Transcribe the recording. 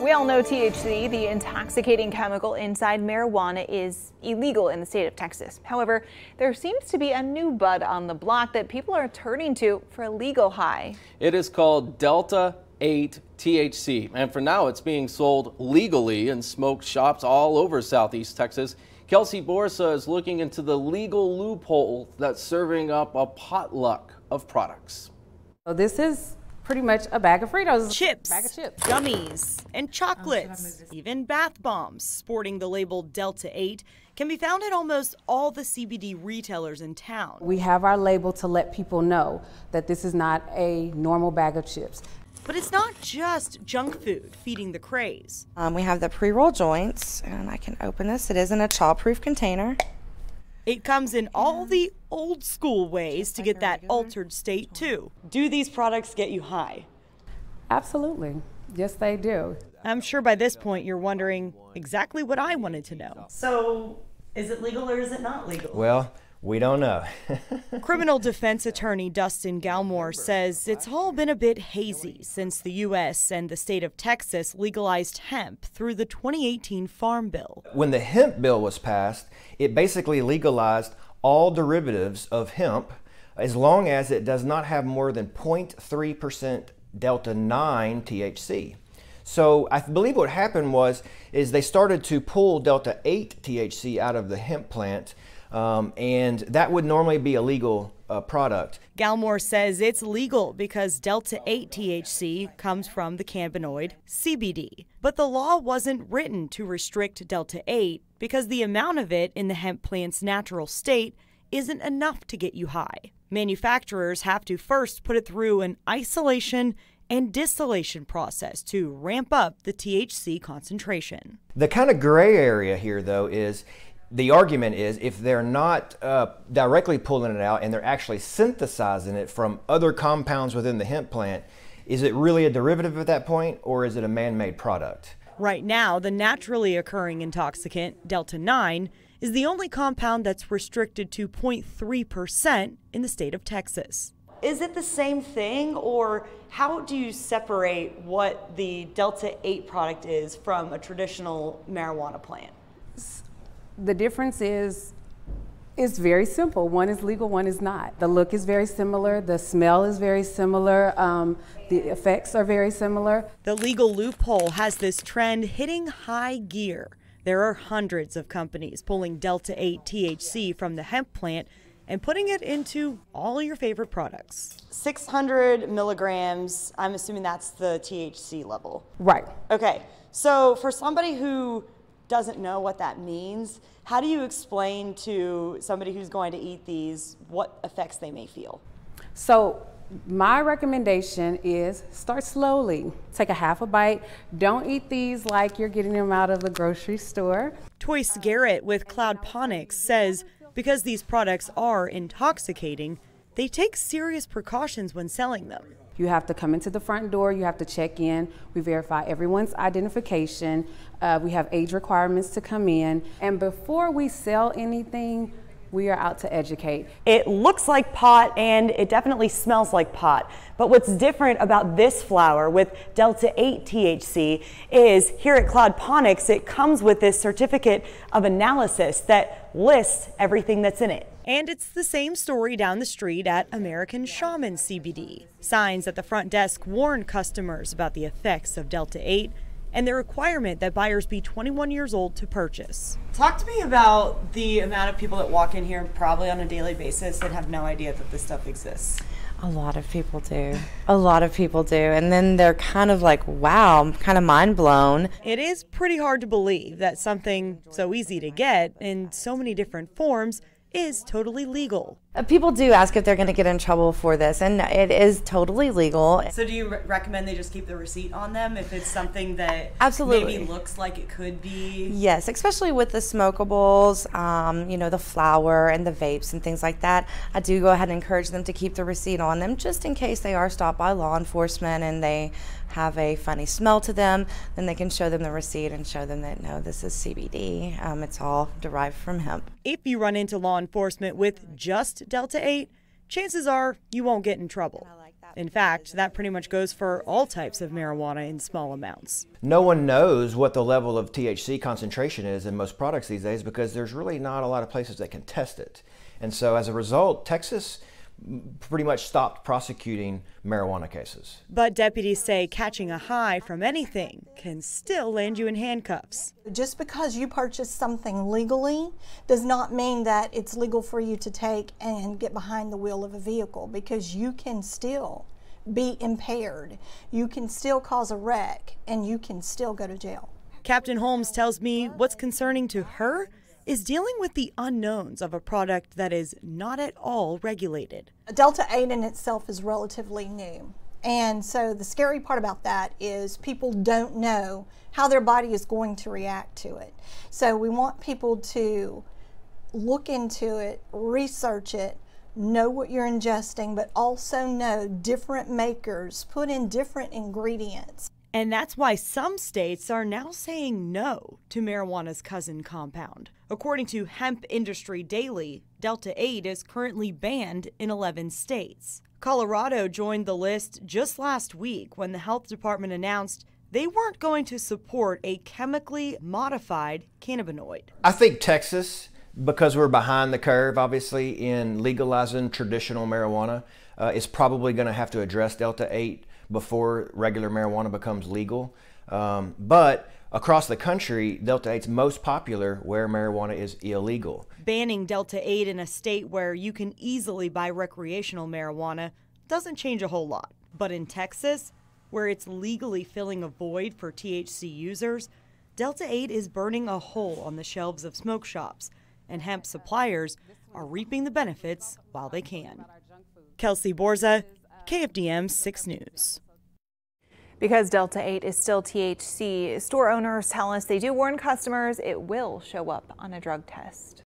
We all know THC, the intoxicating chemical inside marijuana, is illegal in the state of Texas. However, there seems to be a new bud on the block that people are turning to for a legal high. It is called Delta 8 THC, and for now it's being sold legally in smoke shops all over Southeast Texas. Kelsey Borsa is looking into the legal loophole that's serving up a potluck of products. So this is pretty much a bag of Fritos. Chips, bag of chips, gummies, and chocolates. Even bath bombs sporting the label Delta 8 can be found at almost all the CBD retailers in town. We have our label to let people know that this is not a normal bag of chips. But it's not just junk food feeding the craze. We have the pre-roll joints, and I can open this. It is in a child-proof container. It comes in all the old school ways to get that altered state too. Do these products get you high? Absolutely. Yes, they do. I'm sure by this point you're wondering exactly what I wanted to know. So, is it legal or is it not legal? Well, we don't know. Criminal defense attorney Dustin Galmore says it's all been a bit hazy since the U.S. and the state of Texas legalized hemp through the 2018 Farm Bill. When the hemp bill was passed, it basically legalized all derivatives of hemp as long as it does not have more than 0.3% Delta 9 THC. So I believe what happened is they started to pull Delta 8 THC out of the hemp plant, and that would normally be a legal product. Galmore says it's legal because Delta 8 THC comes from the cannabinoid CBD. But the law wasn't written to restrict Delta 8 because the amount of it in the hemp plant's natural state isn't enough to get you high. Manufacturers have to first put it through an isolation and distillation process to ramp up the THC concentration. The kind of gray area here, though, is the argument is if they're not directly pulling it out and they're actually synthesizing it from other compounds within the hemp plant, is it really a derivative at that point, or is it a man-made product? Right now, the naturally occurring intoxicant, Delta 9, is the only compound that's restricted to 0.3% in the state of Texas. Is it the same thing, or how do you separate what the Delta 8 product is from a traditional marijuana plant? The difference is it's very simple. One is legal, one is not. The look is very similar. The smell is very similar. The effects are very similar. The legal loophole has this trend hitting high gear. There are hundreds of companies pulling Delta 8 THC from the hemp plant and putting it into all your favorite products. 600 milligrams, I'm assuming that's the THC level. Right. Okay, so for somebody who doesn't know what that means, how do you explain to somebody who's going to eat these what effects they may feel? So my recommendation is start slowly. Take a half a bite. Don't eat these like you're getting them out of the grocery store. Toyce Garrett with Cloudponics says because these products are intoxicating, they take serious precautions when selling them. You have to come into the front door, you have to check in, we verify everyone's identification, we have age requirements to come in, and before we sell anything, we are out to educate. It looks like pot and it definitely smells like pot, but what's different about this flower with Delta 8 THC is here at Cloudponics, it comes with this certificate of analysis that lists everything that's in it. And it's the same story down the street at American Shaman CBD. Signs at the front desk warn customers about the effects of Delta 8 and the requirement that buyers be 21 years old to purchase. Talk to me about the amount of people that walk in here probably on a daily basis and have no idea that this stuff exists. A lot of people do. A lot of people do. And then they're kind of like, wow, I'm kind of mind blown. It is pretty hard to believe that something so easy to get in so many different forms is totally legal. People do ask if they're going to get in trouble for this, and it is totally legal. So do you recommend they just keep the receipt on them if it's something that absolutely maybe looks like it could be? Yes, especially with the smokables, you know, the flower and the vapes and things like that. I do go ahead and encourage them to keep the receipt on them just in case they are stopped by law enforcement and they have a funny smell to them. Then they can show them the receipt and show them that, no, this is CBD. It's all derived from hemp. If you run into law enforcement with just Delta 8, chances are you won't get in trouble. In fact, that pretty much goes for all types of marijuana in small amounts. No one knows what the level of THC concentration is in most products these days because there's really not a lot of places that can test it. And so as a result, Texas pretty much stopped prosecuting marijuana cases. But deputies say catching a high from anything can still land you in handcuffs. Just because you purchase something legally does not mean that it's legal for you to take and get behind the wheel of a vehicle, because you can still be impaired. You can still cause a wreck and you can still go to jail. Captain Holmes tells me what's concerning to her is dealing with the unknowns of a product that is not at all regulated. Delta 8 in itself is relatively new. And so the scary part about that is people don't know how their body is going to react to it. So we want people to look into it, research it, know what you're ingesting, but also know different makers put in different ingredients. And that's why some states are now saying no to marijuana's cousin compound. According to Hemp Industry Daily, Delta 8 is currently banned in 11 states. Colorado joined the list just last week when the health department announced they weren't going to support a chemically modified cannabinoid. I think Texas, because we're behind the curve, obviously, in legalizing traditional marijuana, is probably going to have to address Delta 8 before regular marijuana becomes legal. But across the country, Delta 8's most popular where marijuana is illegal. Banning Delta 8 in a state where you can easily buy recreational marijuana doesn't change a whole lot. But in Texas, where it's legally filling a void for THC users, Delta 8 is burning a hole on the shelves of smoke shops, and hemp suppliers are reaping the benefits while they can. Kelsey Borza, KFDM 6 News. Because Delta 8 is still THC, store owners tell us they do warn customers it will show up on a drug test.